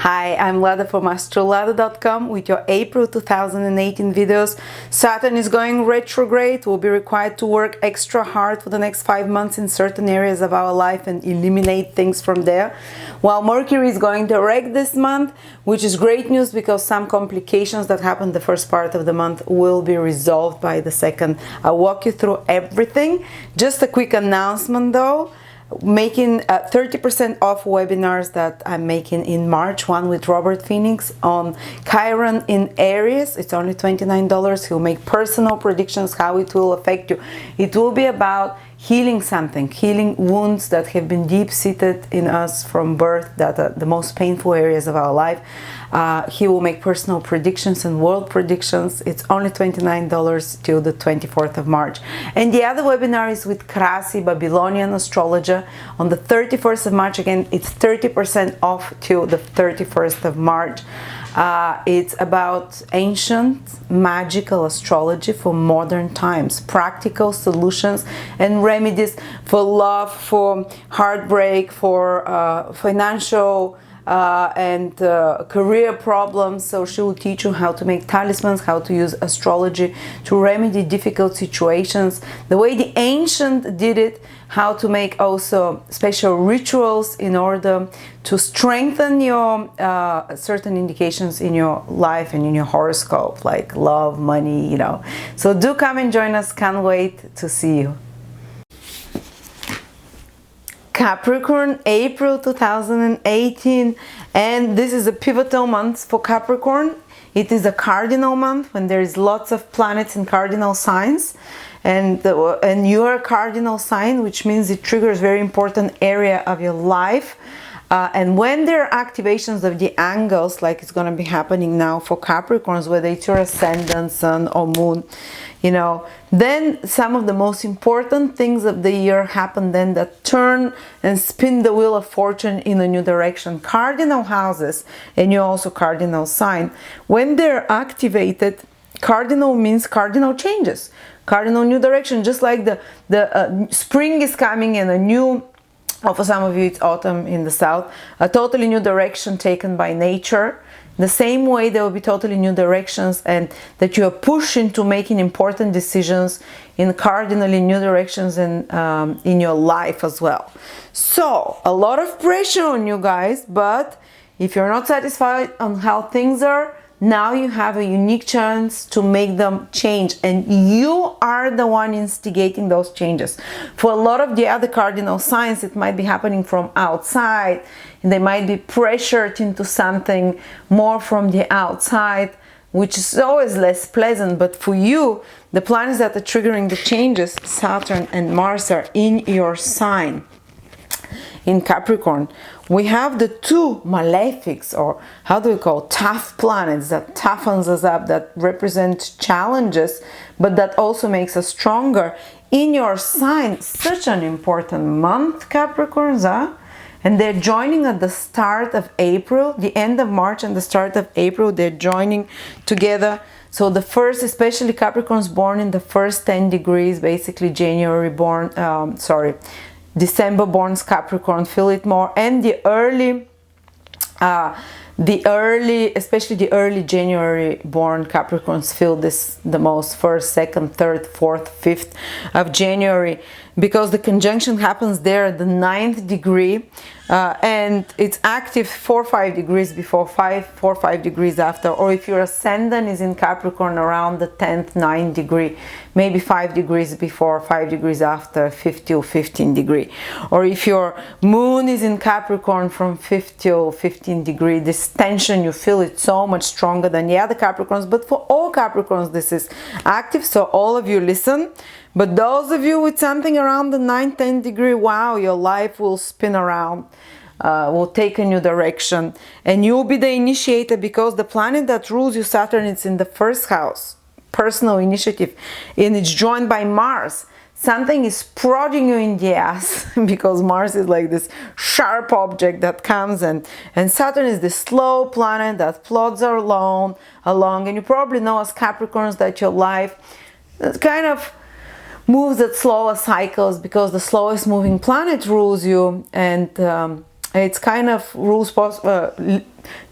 Hi, I'm Lada from astrolada.com with your April 2018 videos. Saturn is going retrograde. We'll be required to work extra hard for the next 5 months in certain areas of our life and eliminate things from there. While Mercury is going direct this month, which is great news because some complications that happened the first part of the month will be resolved by the second. I'll walk you through everything. Just a quick announcement though. Making 30% off webinars that I'm making in March, one with Robert Phoenix on Chiron in Aries. It's only $29. He'll make personal predictions how it will affect you. It will be about healing something, healing wounds that have been deep-seated in us from birth, that are the most painful areas of our life. He will make personal predictions and world predictions. It's only $29 till the 24th of March. And the other webinar is with Krasi, Babylonian astrologer, on the 31st of March. Again, it's 30% off till the 31st of March. It's about ancient magical astrology for modern times, practical solutions and remedies for love, for heartbreak, for financial and career problems. So she will teach you how to make talismans, how to use astrology to remedy difficult situations, the way the ancient did it, how to make also special rituals in order to strengthen your certain indications in your life and in your horoscope, like love, money, you know. So do come and join us. Can't wait to see you. Capricorn, April 2018, and this is a pivotal month for Capricorn. It is a cardinal month when there is lots of planets in cardinal signs, and your cardinal sign, which means it triggers very important area of your life. And when there are activations of the angles, like it's going to be happening now for Capricorns, whether it's your ascendant, sun or moon, you know, then some of the most important things of the year happen then that turn and spin the wheel of fortune in a new direction. Cardinal houses, and you're also cardinal sign, when they're activated, cardinal means cardinal changes, cardinal new direction, just like the spring is coming and a new, or for some of you it's autumn in the south, a totally new direction taken by nature. The same way there will be totally new directions, and that you are pushed into making important decisions in cardinally new directions and in your life as well. So a lot of pressure on you guys, but if you're not satisfied on how things are, now you have a unique chance to make them change, and you are the one instigating those changes. For a lot of the other cardinal signs, it might be happening from outside, and they might be pressured into something more from the outside, which is always less pleasant. But for you, the planets that are triggering the changes, Saturn and Mars, are in your sign. In Capricorn, we have the two malefics, or how do we call, tough planets that toughens us up, that represent challenges, but that also makes us stronger. In your sign, such an important month, Capricorns, huh? And they're joining at the start of April, the end of March and the start of April, they're joining together. So the first, especially Capricorns born in the first 10 degrees, basically January born, December born Capricorn feel it more, and especially the early January born Capricorns feel this the most, 1st, 2nd, 3rd, 4th, 5th of January, because the conjunction happens there at the 9th degree, and it's active 4 or 5 degrees before, 4 or 5 degrees after, or if your ascendant is in Capricorn around the 10th, 9th degree, maybe 5 degrees before, 5 degrees after, 5th till 15 degree. Or if your moon is in Capricorn from 5th till 15 degree, this tension, you feel it so much stronger than the other Capricorns. But for all Capricorns, this is active, so all of you listen. But those of you with something around the 9th, 10th degree, wow, your life will spin around, will take a new direction, and you'll be the initiator, because the planet that rules you, Saturn, it's in the 1st house, personal initiative, and it's joined by Mars. Something is prodding you in the ass, because Mars is like this sharp object that comes, and Saturn is the slow planet that plods along, and you probably know as Capricorns that your life kind of moves at slower cycles, because the slowest moving planet rules you, and it's kind of rules,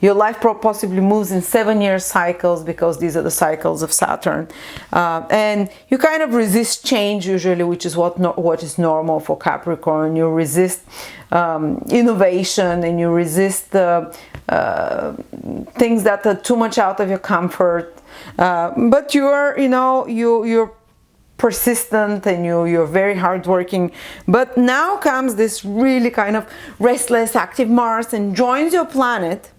your life possibly moves in 7-year cycles, because these are the cycles of Saturn. And you kind of resist change usually, which is what is normal for Capricorn. You resist innovation, and you resist things that are too much out of your comfort. But you're persistent, and you're very hardworking. But now comes this really kind of restless, active Mars and joins your planet.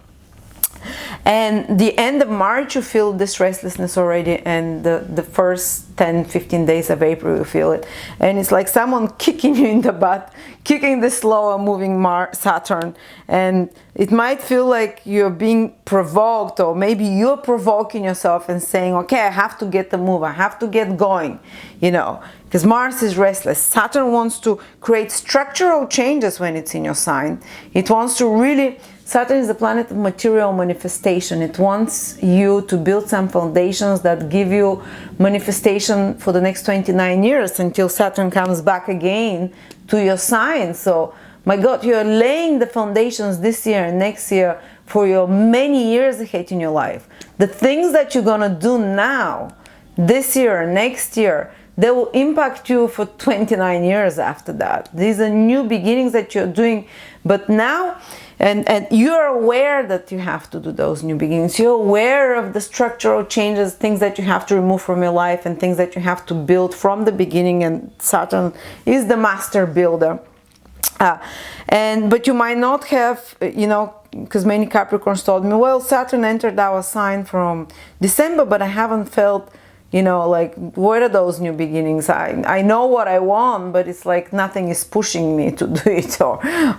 And the end of March, you feel this restlessness already, and the first 10-15 days of April, you feel it. And it's like someone kicking you in the butt, kicking the slower moving Saturn. And it might feel like you're being provoked, or maybe you're provoking yourself and saying, okay, I have to get the move, I have to get going, because Mars is restless. Saturn wants to create structural changes when it's in your sign. It wants to really, Saturn is the planet of material manifestation. It wants you to build some foundations that give you manifestation for the next 29 years until Saturn comes back again to your sign. So, my God, you're laying the foundations this year and next year for your many years ahead in your life. The things that you're gonna do now, this year, next year, they will impact you for 29 years after that. These are new beginnings that you're doing, but now, and you're aware that you have to do those new beginnings. You're aware of the structural changes, things that you have to remove from your life, and things that you have to build from the beginning. And Saturn is the master builder. But you might not have, because many Capricorns told me, well, Saturn entered our sign from December, but I haven't felt, like, what are those new beginnings? I know what I want, but it's like nothing is pushing me to do it,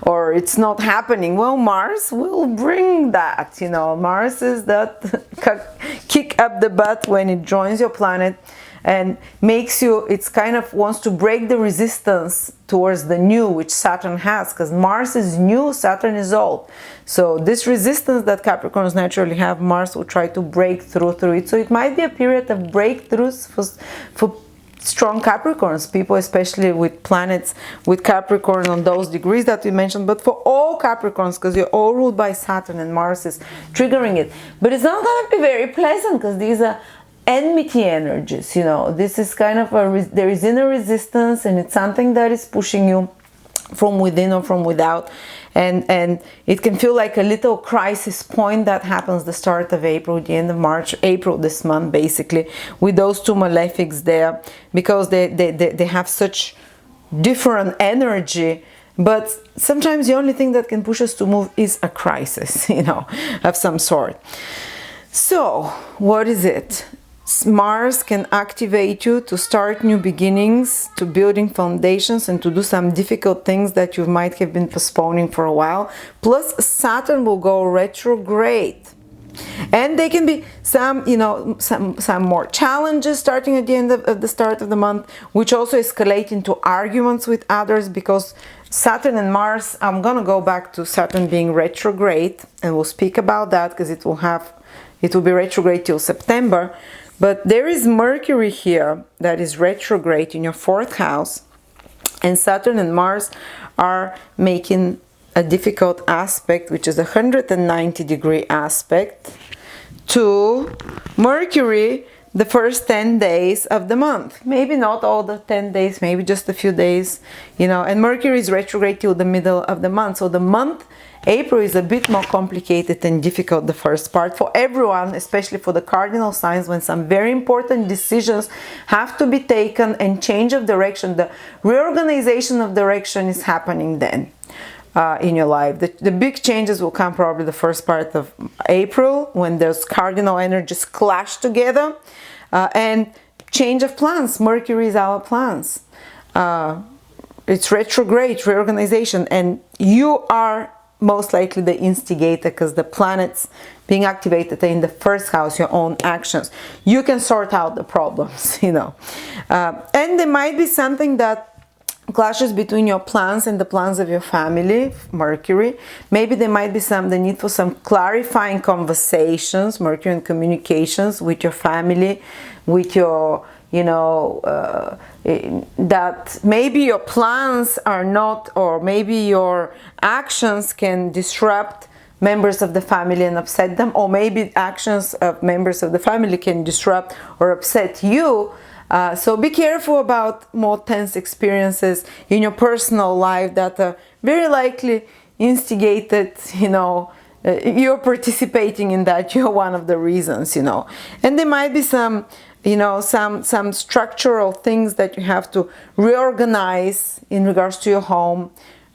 or it's not happening. Well, Mars will bring that, Mars is that kick up the butt when it joins your planet, and makes you, it's kind of wants to break the resistance towards the new, which Saturn has, because Mars is new, Saturn is old. So this resistance that Capricorns naturally have, Mars will try to break through it. So it might be a period of breakthroughs for strong Capricorns, people especially with planets with Capricorn on those degrees that we mentioned, but for all Capricorns, because you're all ruled by Saturn and Mars is triggering it. But it's not going to be very pleasant, because these are enmity energies, this is kind of there is inner resistance, and it's something that is pushing you from within or from without, and it can feel like a little crisis point that happens the start of April, the end of March, April this month, basically, with those two malefics there, because they have such different energy. But sometimes the only thing that can push us to move is a crisis, of some sort. So what is it? Mars can activate you to start new beginnings, to building foundations, and to do some difficult things that you might have been postponing for a while. Plus, Saturn will go retrograde. And there can be some, some more challenges starting at the end of the start of the month, which also escalate into arguments with others, because Saturn and Mars, I'm going to go back to Saturn being retrograde, and we'll speak about that, because it will be retrograde till September. But there is Mercury here that is retrograde in your 4th house, and Saturn and Mars are making a difficult aspect, which is a 190-degree aspect to Mercury the first 10 days of the month. Maybe not all the 10 days, maybe just a few days, and Mercury is retrograde till the middle of the month. So the month April is a bit more complicated and difficult, the first part, for everyone, especially for the cardinal signs, when some very important decisions have to be taken and change of direction. The reorganization of direction is happening then in your life. The big changes will come probably the first part of April, when those cardinal energies clash together, and change of plans. Mercury is our plans. It's retrograde, reorganization, and you are most likely the instigator, because the planets being activated in the 1st house, your own actions. You can sort out the problems, and there might be something that clashes between your plans and the plans of your family, Mercury. Maybe there might be the need for some clarifying conversations, Mercury, and communications with your family, with your you know, that maybe your plans are not, or maybe your actions can disrupt members of the family and upset them, or maybe actions of members of the family can disrupt or upset you. So be careful about more tense experiences in your personal life that are very likely instigated, you know, you're participating in that, you're one of the reasons, you know. And there might be some, you know, some structural things that you have to reorganize in regards to your home.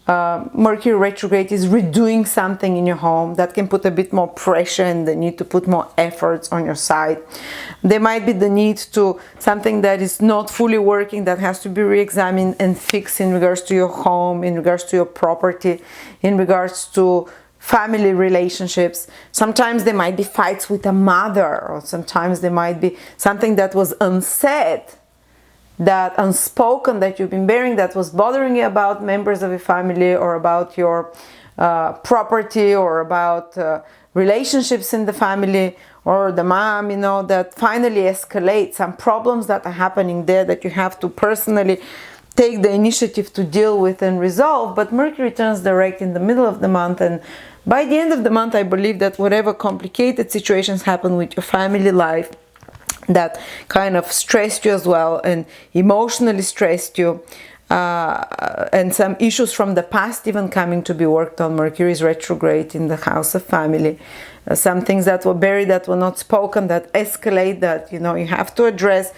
Mercury retrograde is redoing something in your home that can put a bit more pressure and the need to put more efforts on your side. There might be the need to something that is not fully working that has to be re-examined and fixed in regards to your home, in regards to your property, in regards to family relationships. Sometimes there might be fights with a mother, or sometimes there might be something that was unsaid, that unspoken, that you've been bearing, that was bothering you about members of your family, or about your property, or about relationships in the family, or the mom, you know, that finally escalates. Some problems that are happening there that you have to personally take the initiative to deal with and resolve. But Mercury turns direct in the middle of the month, and by the end of the month, I believe that whatever complicated situations happen with your family life that kind of stressed you as well and emotionally stressed you, and some issues from the past even coming to be worked on. Mercury is retrograde in the house of family. Some things that were buried, that were not spoken, that escalate, that, you know, you have to address.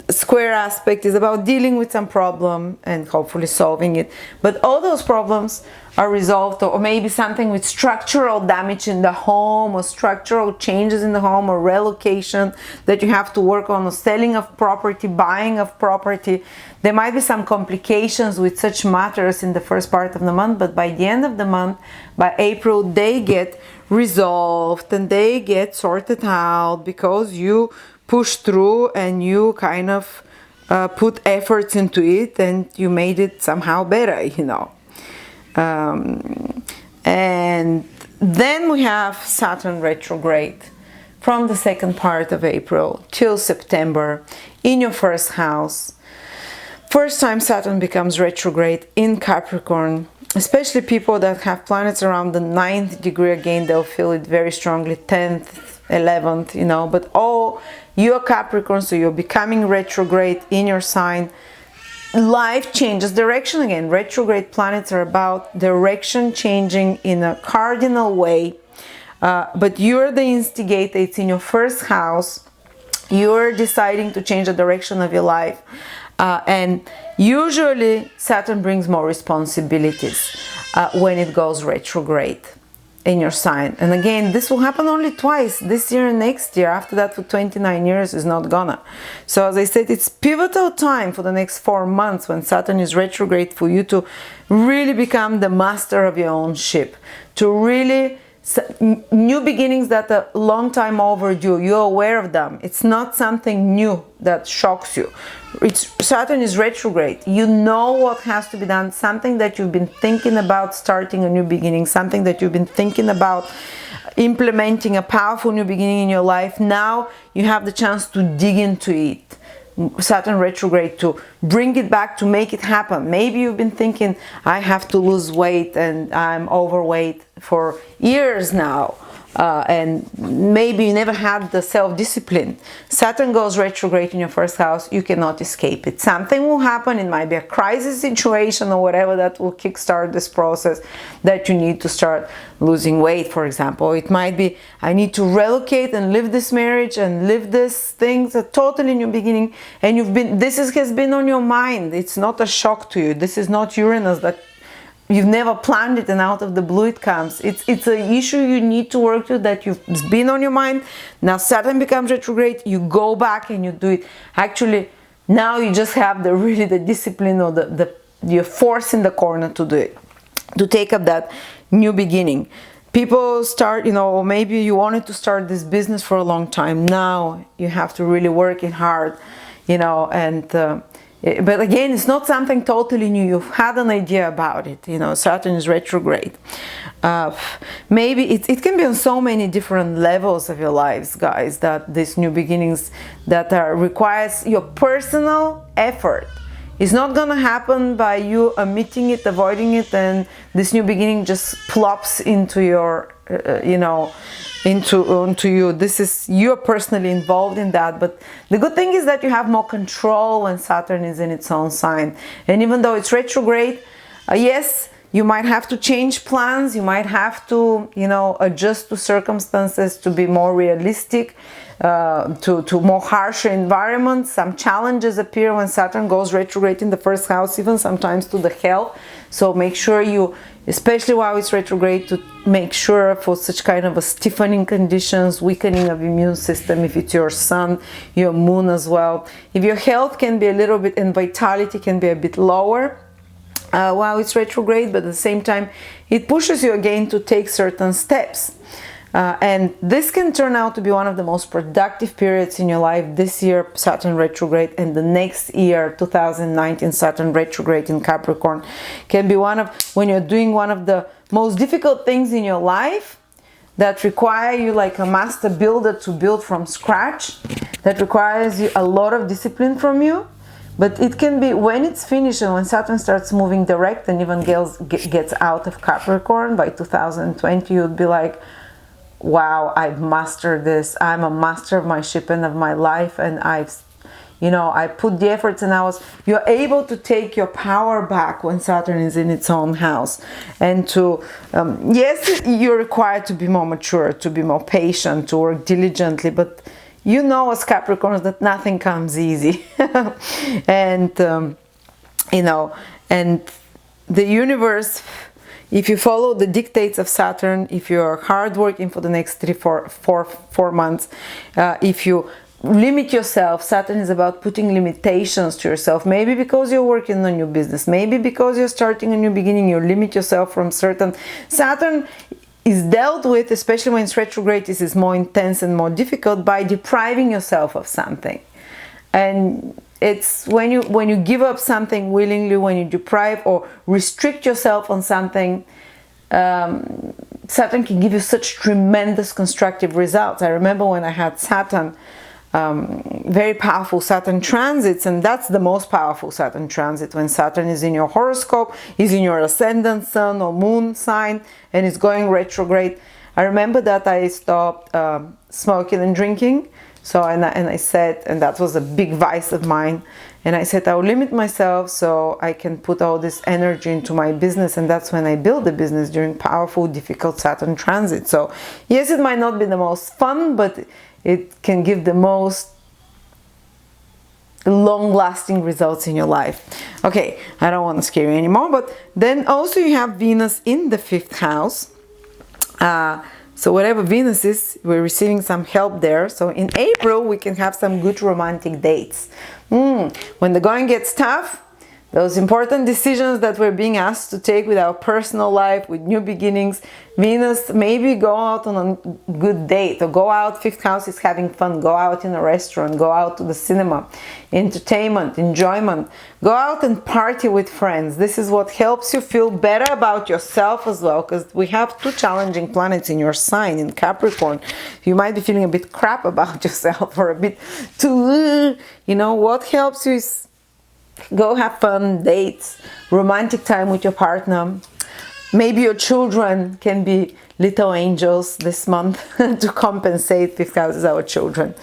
Square aspect is about dealing with some problem and hopefully solving it. But all those problems are resolved, or maybe something with structural damage in the home, or structural changes in the home, or relocation that you have to work on, or selling of property, buying of property. There might be some complications with such matters in the first part of the month, but by the end of the month, by April, they get resolved and they get sorted out, because you push through and you kind of put efforts into it and you made it somehow better, you know. And then we have Saturn retrograde from the second part of April till September in your first house. First time Saturn becomes retrograde in Capricorn. Especially people that have planets around the 9th degree, again, they'll feel it very strongly, 10th, 11th, you know. But all you're Capricorn, so you're becoming retrograde in your sign. Life changes direction again. Retrograde planets are about direction changing in a cardinal way. But you're the instigator. It's in your first house. You're deciding to change the direction of your life. And usually Saturn brings more responsibilities when it goes retrograde in your sign. And again, this will happen only twice, this year and next year. After that, for 29 years is not gonna. So as I said, it's pivotal time for the next 4 months when Saturn is retrograde, for you to really become the master of your own ship, to really new beginnings that are long time overdue. You're aware of them. It's not something new that shocks you. Saturn is retrograde. You know what has to be done, something that you've been thinking about starting a new beginning, something that you've been thinking about implementing a powerful new beginning in your life. Now you have the chance to dig into it. Saturn retrograde, to bring it back, to make it happen. Maybe you've been thinking, I have to lose weight and I'm overweight for years now, and maybe you never had the self-discipline. Saturn goes retrograde in your first house, you cannot escape it. Something will happen. It might be a crisis situation or whatever that will kickstart this process, that you need to start losing weight, for example. It might be, I need to relocate and live this marriage and live this thing, a totally new beginning, and this has been on your mind. It's not a shock to you. This is not Uranus that you've never planned it and out of the blue it comes. It's an issue you need to work with, that it's been on your mind. Now Saturn becomes retrograde, you go back and you do it. Actually, now you just have the discipline, or your force in the corner to do it, to take up that new beginning. People start, you know, maybe you wanted to start this business for a long time. Now you have to really work it hard, you know, and But again, it's not something totally new. You've had an idea about it. You know, Saturn is retrograde. Maybe it can be on so many different levels of your lives, guys, that these new beginnings that requires your personal effort. It's not gonna happen by you omitting it, avoiding it, and this new beginning just plops into your, onto you. This is, you're personally involved in that. But the good thing is that you have more control when Saturn is in its own sign. And even though it's retrograde, yes, you might have to change plans. You might have to, adjust to circumstances to be more realistic, to more harsher environments. Some challenges appear when Saturn goes retrograde in the first house, even sometimes to the health. So make sure you, especially while it's retrograde, to make sure for such kind of a stiffening conditions, weakening of immune system, if it's your sun, your moon as well. If your health can be a little bit, and vitality can be a bit lower while it's retrograde, but at the same time it pushes you again to take certain steps. And this can turn out to be one of the most productive periods in your life this year, Saturn retrograde, and the next year, 2019, Saturn retrograde in Capricorn, can be one of, when you're doing one of the most difficult things in your life that require you like a master builder to build from scratch, that requires you a lot of discipline from you. But it can be, when it's finished and when Saturn starts moving direct and even gets out of Capricorn by 2020, you'd be like, wow, I've mastered this. I'm a master of my ship and of my life, and I put the efforts, and you're able to take your power back when Saturn is in its own house. And to, yes, you're required to be more mature, to be more patient, to work diligently, but as Capricorns that nothing comes easy. And, and the universe, if you follow the dictates of Saturn, if you're hardworking for the next 4 months, if you limit yourself, Saturn is about putting limitations to yourself. Maybe because you're working on your business, maybe because you're starting a new beginning, you limit yourself from certain. Saturn is dealt with, especially when it's retrograde, this is more intense and more difficult, by depriving yourself of something. And it's when you give up something willingly, when you deprive or restrict yourself on something, Saturn can give you such tremendous constructive results. I remember when I had Saturn, very powerful Saturn transits, and that's the most powerful Saturn transit, when Saturn is in your horoscope, is in your ascendant, sun or moon sign, and is going retrograde. I remember that I stopped smoking and drinking. So, and I said, and that was a big vice of mine, and I said, I will limit myself so I can put all this energy into my business. And that's when I built the business, during powerful, difficult Saturn transit. So yes, it might not be the most fun, but it can give the most long-lasting results in your life. Okay, I don't want to scare you anymore, but then also you have Venus in the 5th house. So whatever Venus is, we're receiving some help there. So in April, we can have some good romantic dates. When the going gets tough, those important decisions that we're being asked to take with our personal life, with new beginnings, Venus, maybe go out on a good date, or go out, 5th house is having fun, go out in a restaurant, go out to the cinema, entertainment, enjoyment, go out and party with friends. This is what helps you feel better about yourself as well, because we have 2 challenging planets in your sign, in Capricorn. You might be feeling a bit crap about yourself, or a bit too, what helps you is go have fun, dates, romantic time with your partner. Maybe your children can be little angels this month to compensate, 5th house is our children.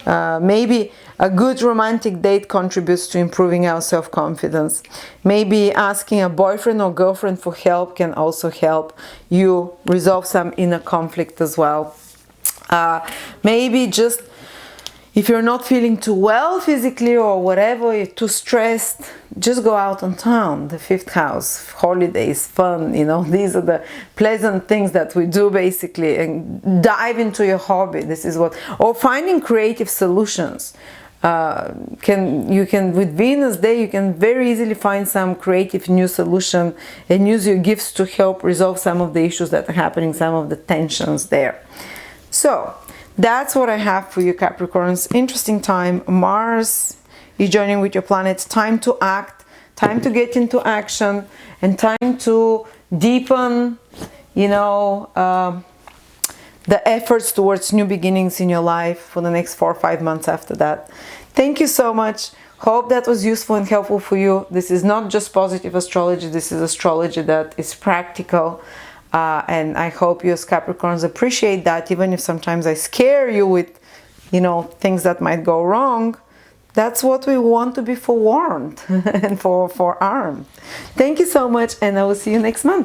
Maybe a good romantic date contributes to improving our self-confidence. Maybe asking a boyfriend or girlfriend for help can also help you resolve some inner conflict as well. Maybe just, if you're not feeling too well physically or whatever, you're too stressed, just go out on town, the 5th house, holidays, fun, these are the pleasant things that we do basically, and dive into your hobby. This is what, or finding creative solutions. With Venus there, you can very easily find some creative new solution and use your gifts to help resolve some of the issues that are happening, some of the tensions there. So that's what I have for you, Capricorns. Interesting time. Mars is joining with your planets. Time to act, time to get into action, and time to deepen, you know, the efforts towards new beginnings in your life for the next 4 or 5 months after that. Thank you so much. Hope that was useful and helpful for you. This is not just positive astrology. This is astrology that is practical. And I hope you as Capricorns appreciate that, even if sometimes I scare you with, you know, things that might go wrong. That's what we want to be forewarned and forearmed. Thank you so much, and I will see you next month.